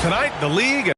Tonight, the league.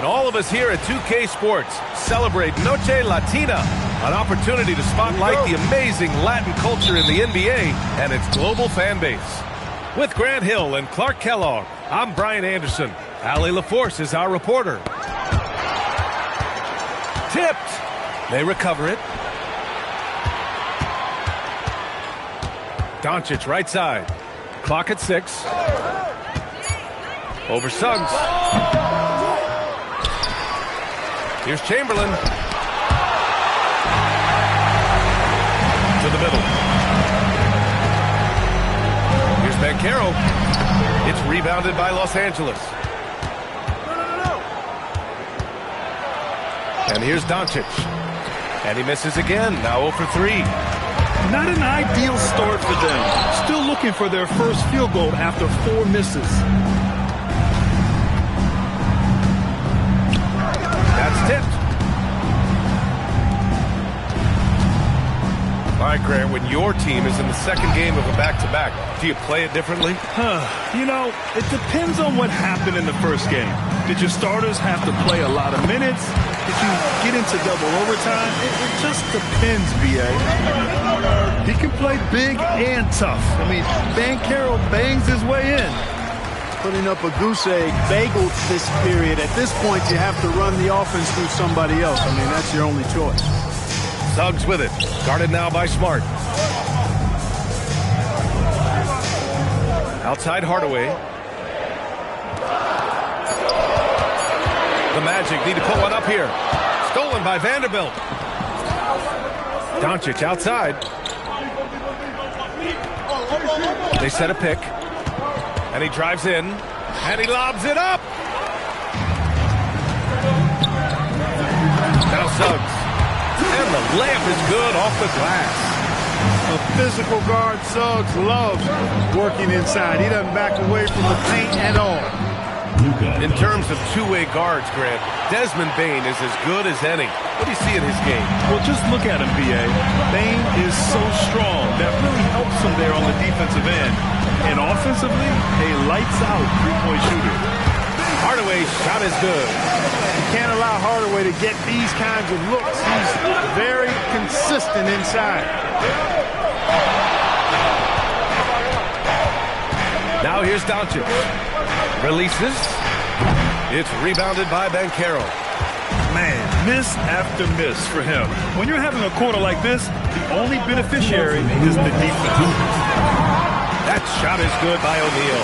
All of us here at 2K Sports celebrate Noche Latina, an opportunity to spotlight the amazing Latin culture in the NBA and its global fan base. With Grant Hill and Clark Kellogg, I'm Brian Anderson. Allie LaForce is our reporter. Tipped. They recover it. Doncic right side. Clock at 6. Over Suggs. Here's Chamberlain. To the middle. Here's Banchero. It's rebounded by Los Angeles. And here's Doncic. And he misses again. Now 0 for 3. Not an ideal start for them. Still looking for their first field goal after 4 misses. That's tipped. All right, Grant, when your team is in the second game of a back-to-back, do you play it differently? You know, it depends on what happened in the first game. Did your starters have to play a lot of minutes? Did you get into double overtime? It just depends, B.A. He can play big and tough. I mean, Banchero bangs his way in. Putting up a goose egg, bageled this period. At this point, you have to run the offense through somebody else. I mean, that's your only choice. Suggs with it. Guarded now by Smart. Outside Hardaway. The Magic need to put one up here. Stolen by Vanderbilt. Doncic outside. They set a pick. And he drives in. And he lobs it up. Now Suggs. And the layup is good off the glass. A physical guard, Suggs, loves working inside. He doesn't back away from the paint at all. In terms of two-way guards, Grant, Desmond Bane is as good as any. What do you see in his game? Well, just look at him, B.A. Bane is so strong. That really helps him there on the defensive end. And offensively, a lights-out three-point shooter. Hardaway's shot is good. You can't allow Hardaway to get these kinds of looks. He's very consistent inside. Now here's Doncic. Releases. It's rebounded by Banchero. Man, miss after miss for him. When you're having a quarter like this, the only beneficiary is the defense. That shot is good by O'Neal.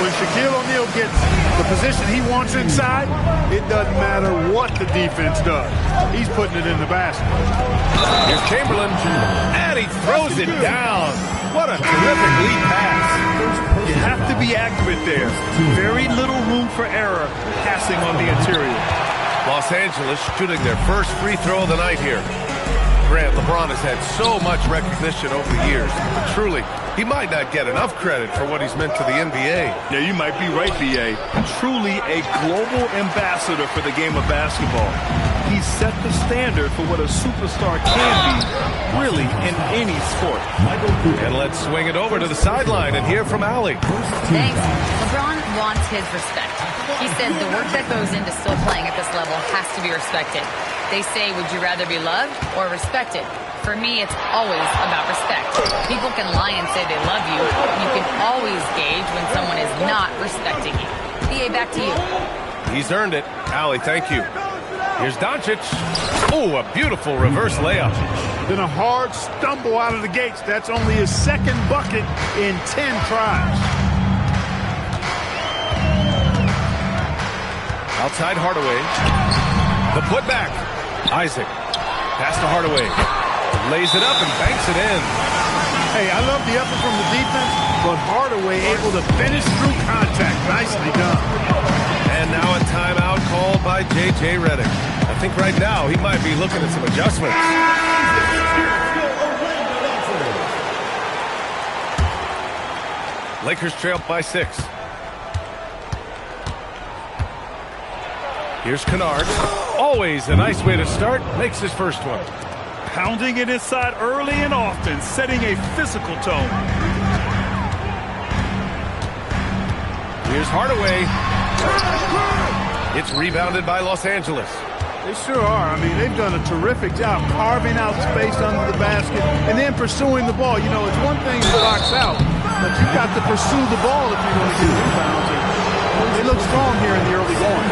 When Shaquille O'Neal gets the position he wants inside, it doesn't matter what the defense does. He's putting it in the basket. Here's Chamberlain, and he throws it down. What a terrific lead pass. You have to be accurate there. Very little room for error passing on the interior. Los Angeles shooting their first free throw of the night here. Grant, LeBron has had so much recognition over the years. But truly, he might not get enough credit for what he's meant to the NBA. Yeah, you might be right, B.A. Truly a global ambassador for the game of basketball. He set the standard for what a superstar can be, really, in any sport. And let's swing it over to the sideline and hear from Allie. Thanks. LeBron wants his respect. He said the work that goes into still playing at this level has to be respected. They say, would you rather be loved or respected? For me, it's always about respect. People can lie and say they love you. You can always gauge when someone is not respecting you. BA, back to you. He's earned it. Allie, thank you. Here's Doncic. Oh, a beautiful reverse layup. Then a hard stumble out of the gates. That's only his second bucket in 10 tries. Outside Hardaway. The putback. Isaac. Pass to Hardaway. Lays it up and banks it in. Hey, I love the effort from the defense, but Hardaway able to finish through contact. Nicely done. And now a timeout called by J.J. Redick. I think right now he might be looking at some adjustments. Lakers trail by 6. Here's Kennard. Always a nice way to start. Makes his first one. Pounding it inside early and often, setting a physical tone. Here's Hardaway. It's rebounded by Los Angeles. They sure are. I mean, they've done a terrific job carving out space under the basket and then pursuing the ball. You know, it's one thing to box out, but you've got to pursue the ball if you're going to get rebounds. They look strong here in the early going.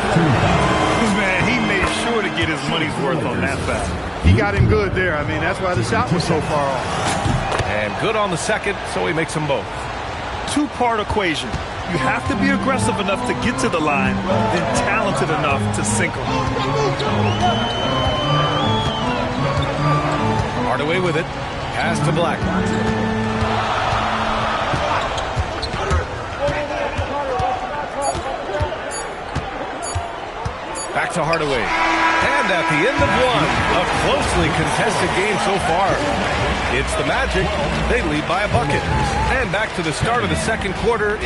Man, he made sure to get his money's worth on that foul. He got him good there. I mean, that's why the shot was so far off. And good on the second, so he makes them both. Two-part equation. You have to be aggressive enough to get to the line, then talented enough to sink them. Hardaway with it. Pass to Black. Back to Hardaway. And at the end of one, a closely contested game so far. It's the Magic. They lead by a bucket. And back to the start of the second quarter.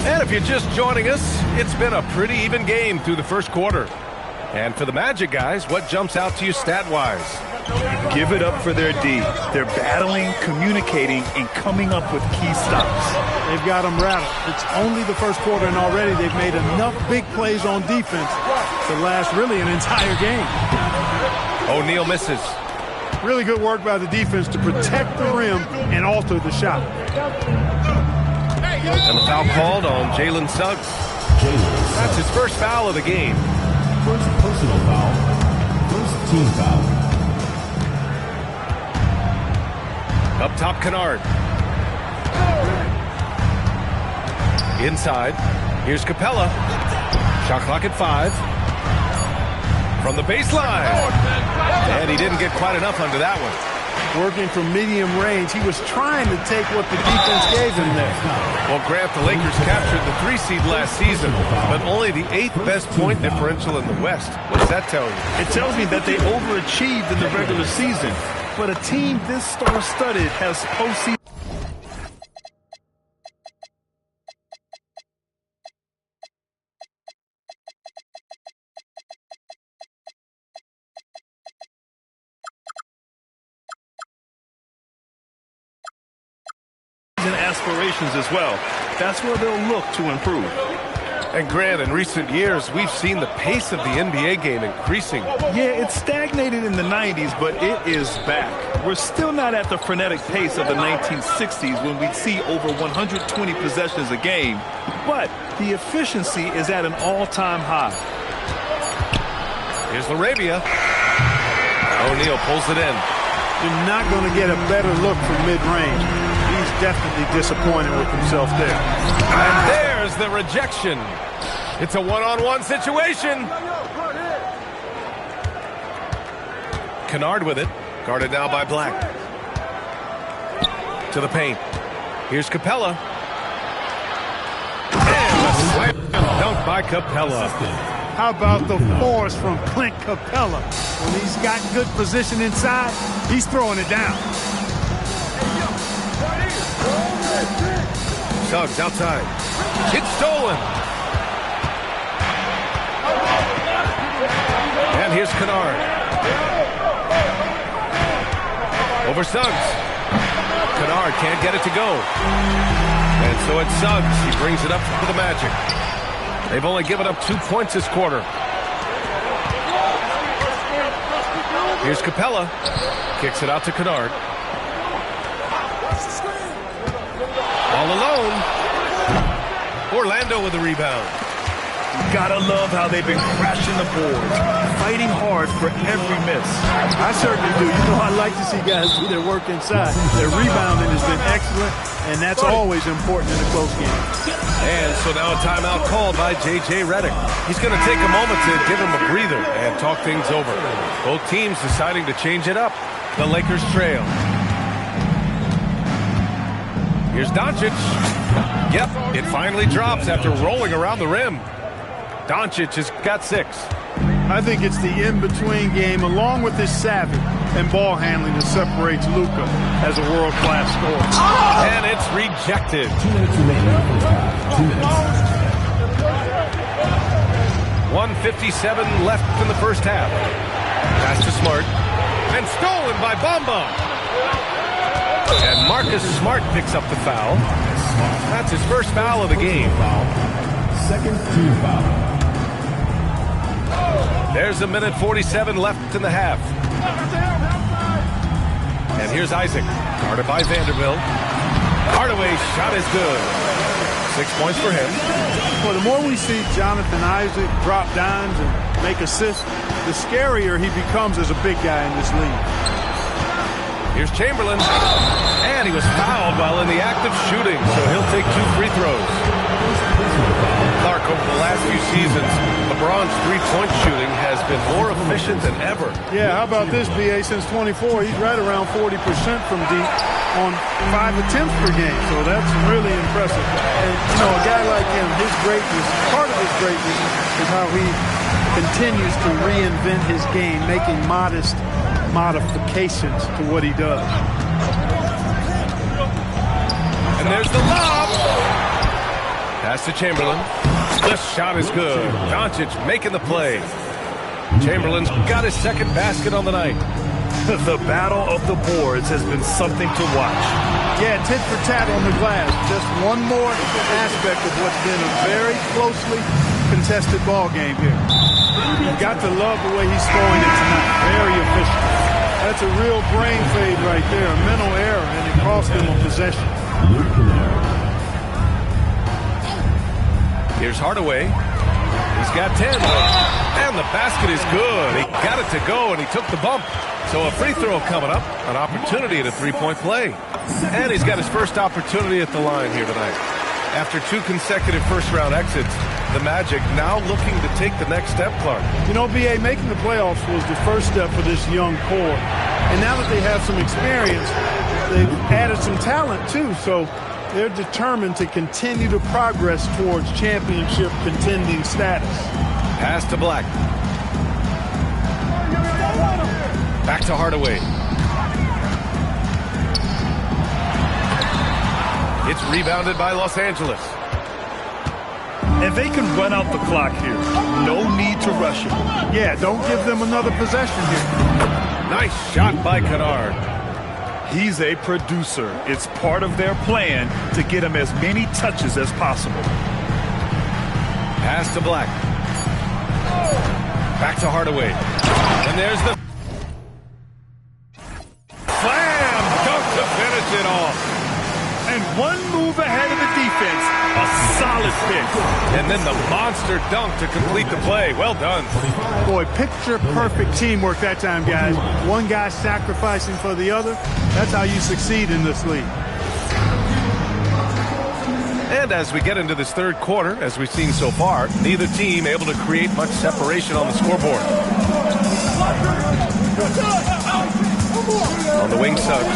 And if you're just joining us, it's been a pretty even game through the first quarter. And for the Magic guys, what jumps out to you stat-wise? Give it up for their D. They're battling, communicating, and coming up with key stops. They've got them rattled. It's only the first quarter, and already they've made enough big plays on defense to last really an entire game. O'Neal misses. Really good work by the defense to protect the rim and alter the shot. And the foul called on Jalen Suggs. That's his first foul of the game. First personal foul. First team foul. Up top, Kennard. Inside. Here's Capella. Shot clock at 5. From the baseline. And he didn't get quite enough under that one. Working from medium range. He was trying to take what the defense gave him there. Well, Grant, the Lakers captured the 3 seed last season, but only the 8th best point differential in the West. What does that tell you? It tells me that they overachieved in the regular season. But a team this star-studded has postseason. Aspirations as well. That's where they'll look to improve. And Grant, in recent years, we've seen the pace of the NBA game increasing. Yeah, it stagnated in the 90s, but it is back. We're still not at the frenetic pace of the 1960s when we'd see over 120 possessions a game, but the efficiency is at an all-time high. Here's Laravia. O'Neal pulls it in. You're not going to get a better look from mid-range. He's definitely disappointed with himself there. And there's the rejection. It's a one-on-one situation. Kennard with it. Guarded now by Black. To the paint. Here's Capella. And a slam dunk by Capella. How about the force from Clint Capella? When he's got good position inside, he's throwing it down. Suggs outside. It's stolen. And here's Kennard. Over Suggs. Kennard can't get it to go. And so it's Suggs. He brings it up for the Magic. They've only given up 2 points this quarter. Here's Capella. Kicks it out to Kennard. All alone. Orlando with the rebound. Gotta love how they've been crashing the boards, fighting hard for every miss. I certainly do. You know, I like to see guys do their work inside. Their rebounding has been excellent, and that's always important in a close game. And so now a timeout called by J.J. Redick. He's going to take a moment to give him a breather and talk things over. Both teams deciding to change it up. The Lakers trail. Here's Doncic. Yep, it finally drops after rolling around the rim. Doncic has got 6. I think it's the in-between game, along with his savvy and ball handling, that separates Luka as a world-class scorer. And it's rejected. 2 minutes remaining in the first half. 2 minutes. 1:57 left in the first half. Pass to Smart. And stolen by Bamba. And Marcus Smart picks up the foul. That's his first foul of the game. Second team foul. There's 1:47 left in the half. And here's Isaac. Guarded by Vanderbilt. Hardaway's shot is good. 6 points for him. Well, the more we see Jonathan Isaac drop dimes and make assists, the scarier he becomes as a big guy in this league. Here's Chamberlain. And he was fouled while in the act of shooting, so he'll take 2 free throws. Clark, over the last few seasons, LeBron's three-point shooting has been more efficient than ever. Yeah, how about this, B.A.? Since 24, he's right around 40% from deep on 5 attempts per game, so that's really impressive. And, you know, a guy like him, his greatness, part of his greatness is how he continues to reinvent his game, making modest modifications to what he does. And there's the lob. Pass to Chamberlain. This shot is good. Doncic making the play. Chamberlain's got his second basket on the night. The battle of the boards has been something to watch. Yeah, tit for tat on the glass. Just one more aspect of what's been a very closely contested ball game here. You've got to love the way he's scoring it tonight. Very efficient. That's a real brain fade right there, a mental error, and it cost him a possession. Here's Hardaway. He's got 10. And the basket is good. He got it to go, and he took the bump. So a free throw coming up, an opportunity at a three-point play. And he's got his first opportunity at the line here tonight. After 2 consecutive first-round exits, the Magic now looking to take the next step, Clark. You know, B.A., making the playoffs was the first step for this young core. And now that they have some experience, they've added some talent, too. So they're determined to continue to progress towards championship contending status. Pass to Black. Back to Hardaway. It's rebounded by Los Angeles. And they can run out the clock here. No need to rush him. Yeah, don't give them another possession here. Nice shot by Kennard. He's a producer. It's part of their plan to get him as many touches as possible. Pass to Black. Back to Hardaway. And there's the slam dunk to finish it off. And one move ahead of the defense. A solid pick. And then the monster dunk to complete the play. Well done. Boy, picture-perfect teamwork that time, guys. One guy sacrificing for the other. That's how you succeed in this league. And as we get into this third quarter, as we've seen so far, neither team able to create much separation on the scoreboard. On the wing, Suggs.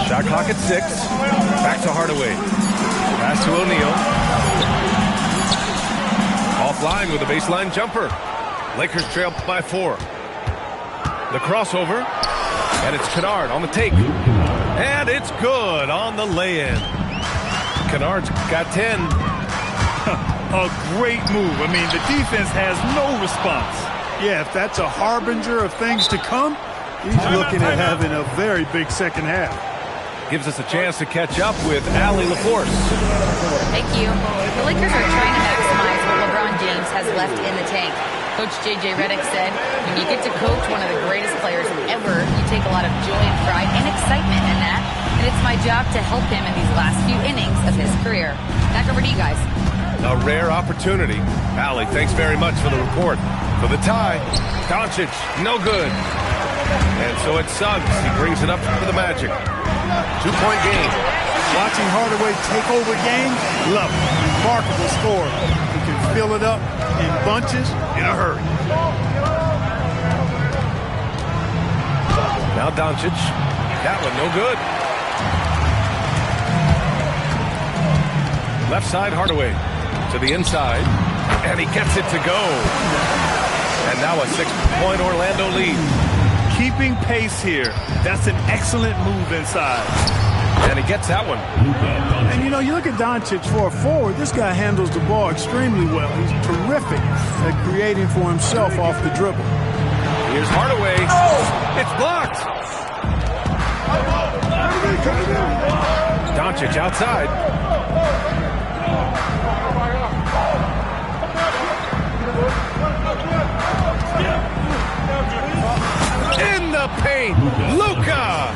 Shot clock at 6. Back to Hardaway. Pass to O'Neal. Offline with a baseline jumper. Lakers trail by 4. The crossover. And it's Kennard on the take. And it's good on the lay-in. Kennard's got 10. A great move. I mean, the defense has no response. Yeah, if that's a harbinger of things to come, he's looking at having a very big second half. Gives us a chance to catch up with Allie LaForce. Thank you. The Lakers are trying to maximize what LeBron James has left in the tank. Coach J.J. Redick said, when you get to coach one of the greatest players ever, you take a lot of joy and pride and excitement in that. And it's my job to help him in these last few innings of his career. Back over to you guys. A rare opportunity. Allie, thanks very much for the report. For the tie, Doncic, no good. And so it's Suggs. He brings it up for the Magic. 2-point game. Watching Hardaway take over games, love it. Remarkable score. He can fill it up in bunches in a hurry. Now Doncic. That one no good. Left side Hardaway to the inside. And he gets it to go. And now a 6-point Orlando lead. Keeping pace here. That's an excellent move inside. And he gets that one. And, you know, you look at Doncic for a forward, this guy handles the ball extremely well. He's terrific at creating for himself off the dribble. Here's Hardaway. Oh! It's blocked. Doncic outside. In the paint, Luka.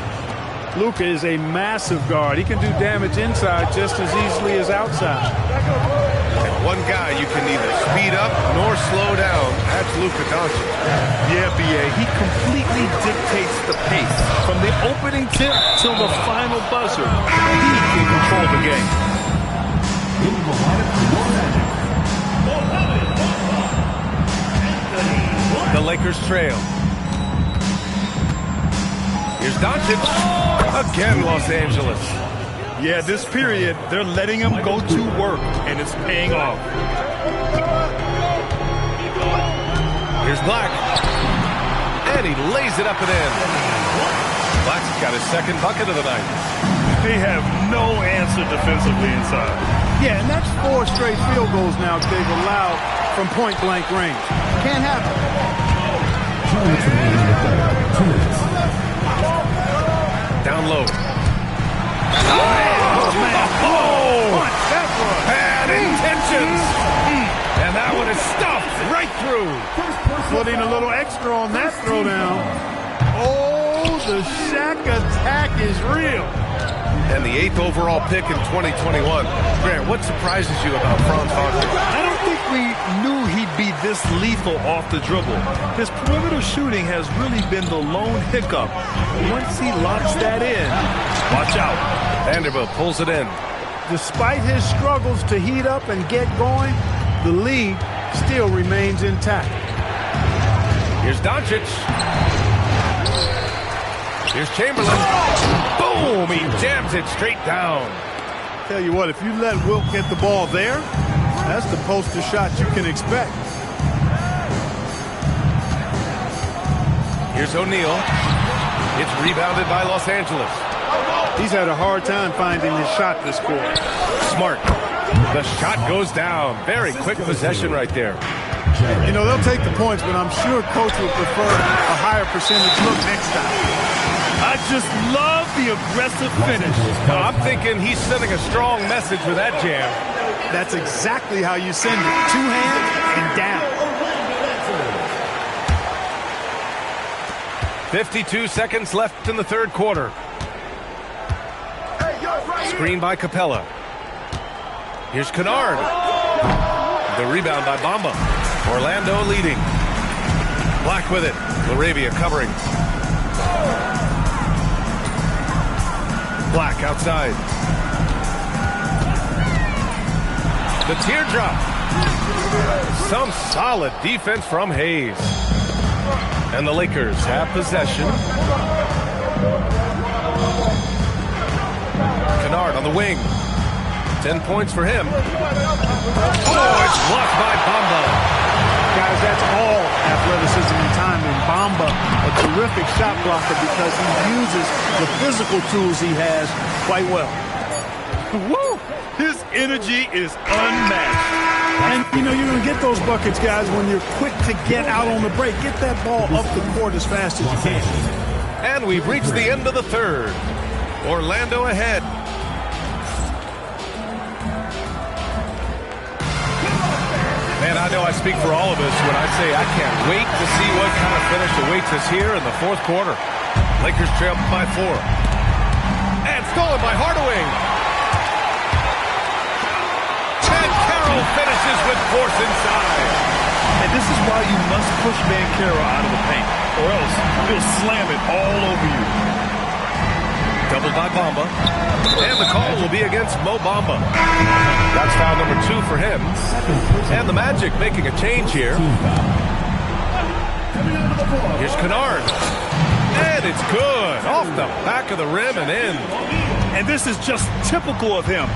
Luka is a massive guard. He can do damage inside just as easily as outside. And one guy you can neither speed up nor slow down. That's Luka Doncic. Yeah, B.A., he completely dictates the pace. From the opening tip till the final buzzer, he can control the game. The Lakers trail. Here's Doncic. Again, Los Angeles. Yeah, this period, they're letting him go to work, and it's paying off. Here's Black. And he lays it up and in. Black's got his second bucket of the night. They have no answer defensively inside. Yeah, and that's 4 straight field goals now they've allowed from point-blank range. Can't happen. 2 minutes remaining in the third. 2 minutes. Down low. Bad intentions. And that one is stuffed right through. Putting a little extra on that throwdown. Oh, the Shaq attack is real. And the 8th overall pick in 2021. Grant, what surprises you about Franz Wagner? I don't think we knew he'd be this lethal off the dribble. His perimeter shooting has really been the lone hiccup. Once he locks that in, watch out. Vanderbilt pulls it in. Despite his struggles to heat up and get going, the lead still remains intact. Here's Doncic. Here's Chamberlain. Boom! He jams it straight down. Tell you what, if you let Wilt get the ball there, that's the poster shot you can expect. Here's O'Neal. It's rebounded by Los Angeles. He's had a hard time finding his shot this quarter. Smart. The shot goes down. Very quick possession right there. You know, they'll take the points, but I'm sure Coach would prefer a higher percentage look next time. I just love the aggressive finish. I'm thinking he's sending a strong message with that jam. That's exactly how you send it. 2 hands and down. 52 seconds left in the third quarter. Screen by Capella. Here's Kennard. The rebound by Bamba. Orlando leading. Black with it. Laravia covering. Black outside. The teardrop. Some solid defense from Hayes. And the Lakers have possession. Kennard on the wing. 10 points for him. Oh, it's blocked by Bamba. Guys, that's all athleticism and timing. Bamba, a terrific shot blocker because he uses the physical tools he has quite well. Woo! His energy is unmatched. And, you know, you're going to get those buckets, guys, when you're quick to get out on the break. Get that ball up the court as fast as you can. And we've reached the end of the third. Orlando ahead. Man, I know I speak for all of us when I say I can't wait to see what kind of finish awaits us here in the fourth quarter. Lakers trail by 4. And stolen by Hardaway. And Carroll finishes with force inside. And this is why you must push Banchero out of the paint, or else he'll slam it all over you. Doubled by Bamba. And the call will be against Mo Bamba. That's foul number 2 for him. And the Magic making a change here. Here's Kennard. And it's good. Off the back of the rim and in. And this is just typical of him.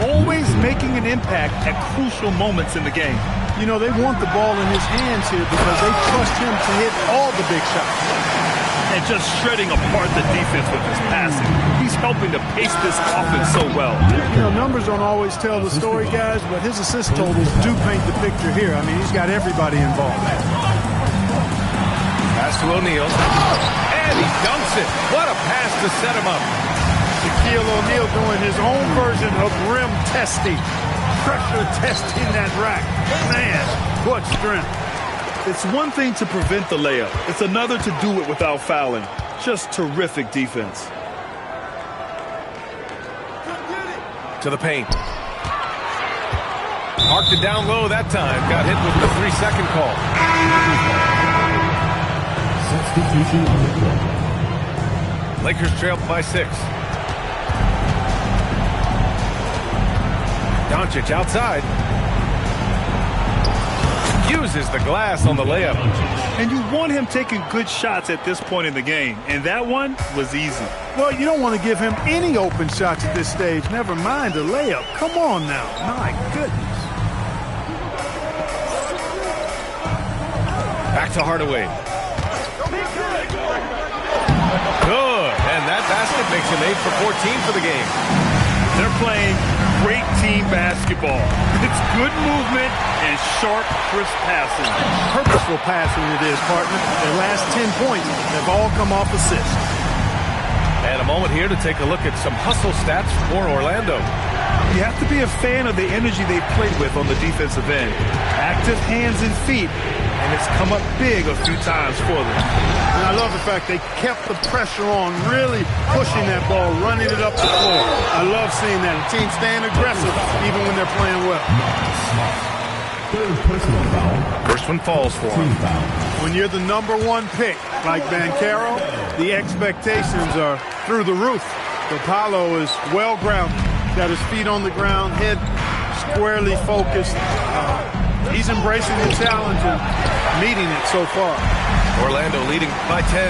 Always making an impact at crucial moments in the game. You know, they want the ball in his hands here because they trust him to hit all the big shots. And just shredding apart the defense with his passing. He's helping to pace this offense so well. You know, numbers don't always tell the story, guys, but his assist totals do paint the picture here. I mean, he's got everybody involved. Pass to O'Neal. And he dunks it. What a pass to set him up. Shaquille O'Neal doing his own version of rim testing. Pressure testing that rack. Man, what strength. It's one thing to prevent the layup. It's another to do it without fouling. Just terrific defense. To the paint. Marked it down low that time. Got hit with the 3-second call. Substitution on the court. Lakers trail by 6. Doncic outside. Uses the glass on the layup. And you want him taking good shots at this point in the game. And that one was easy. Well, you don't want to give him any open shots at this stage. Never mind a layup. Come on now. My goodness. Back to Hardaway. Good. And that basket makes him 8 for 14 for the game. They're playing great team basketball. It's good movement and sharp, crisp passing. Purposeful passing it is, partner. Their last 10 points have all come off assists. And a moment here to take a look at some hustle stats for Orlando. You have to be a fan of the energy they played with on the defensive end. Active hands and feet, and it's come up big a few times for them. And I love the fact they kept the pressure on, really pushing that ball, running it up the floor. I love seeing that. A team staying aggressive even when they're playing well. Third personal foul. First one falls for him. When you're the number 1 pick, like Banchero, the expectations are through the roof. But Paolo is well grounded. Got his feet on the ground, head squarely focused. He's embracing the challenge and meeting it so far. Orlando leading by 10.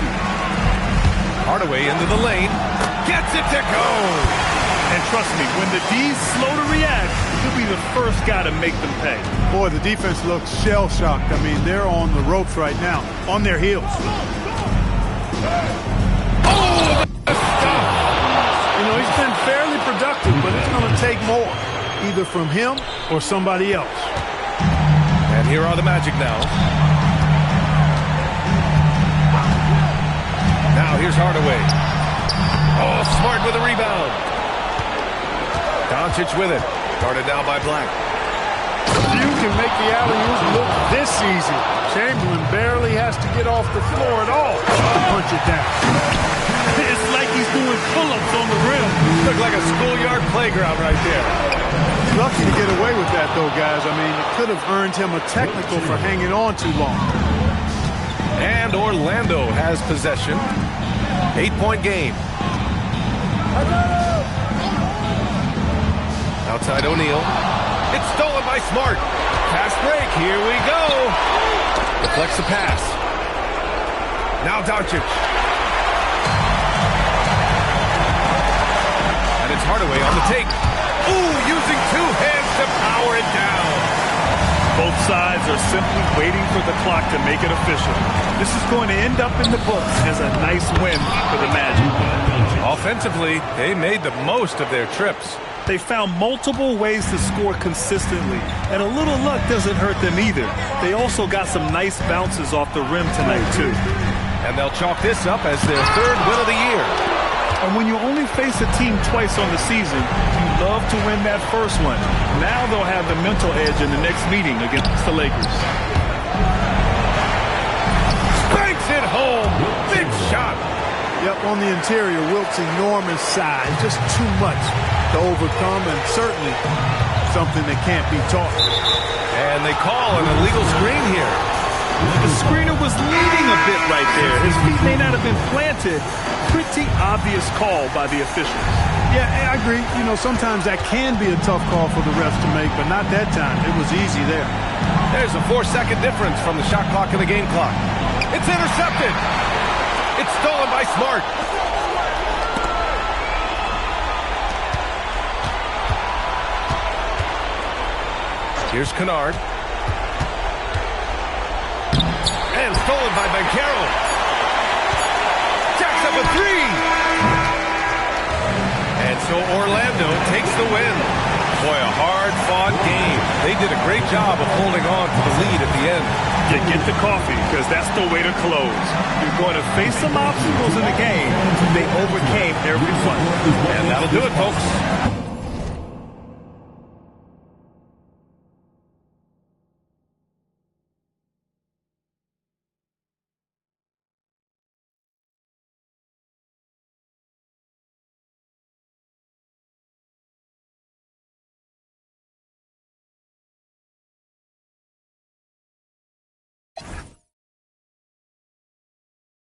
Hardaway into the lane. Gets it to go. And trust me, when the D's slow to react, he'll be the first guy to make them pay. Boy, the defense looks shell-shocked. I mean, they're on the ropes right now, on their heels. Oh, the stop. You know, he's been fairly productive, but it's going to take more, either from him or somebody else. And here are the Magic now. Now here's Hardaway. Oh, Smart with a rebound. Doncic with it. Guarded now by Black. You can make the alley-oop look this easy. Chamberlain barely has to get off the floor at all to punch it down. It's like he's doing pull-ups on the rim. Look like a schoolyard playground right there. He's lucky to get away with that, though, guys. I mean, it could have earned him a technical for hanging on too long. And Orlando has possession. 8-point game. Outside O'Neal. It's stolen by Smart. Fast break. Here we go. Deflects the pass. Now Doncic. And it's Hardaway on the take. Ooh, using 2 hands to power it down. Both sides are simply waiting for the clock to make it official. This is going to end up in the books as a nice win for the Magic. Offensively, they made the most of their trips. They found multiple ways to score consistently, and a little luck doesn't hurt them either. They also got some nice bounces off the rim tonight, too. And they'll chalk this up as their third win of the year. And when you only face a team twice on the season, you love to win that first one. Now they'll have the mental edge in the next meeting against the Lakers. Spanks it home. Big shot. Yep, on the interior, Wilt's enormous size. Just too much to overcome, and certainly something that can't be taught. And they call an illegal screen here. The screener was leading a bit right there. His feet may not have been planted. Pretty obvious call by the officials. Yeah, I agree. You know, sometimes that can be a tough call for the refs to make, but not that time. It was easy there. There's a 4-second difference from the shot clock and the game clock. It's intercepted. It's stolen by Smart. Here's Kennard. And stolen by Banchero. Jacks up a three. And so Orlando takes the win. Boy, a hard-fought game. They did a great job of holding on to the lead at the end. You get the coffee, because that's the way to close. You're going to face some obstacles in the game. They overcame every one. And that'll do it, folks.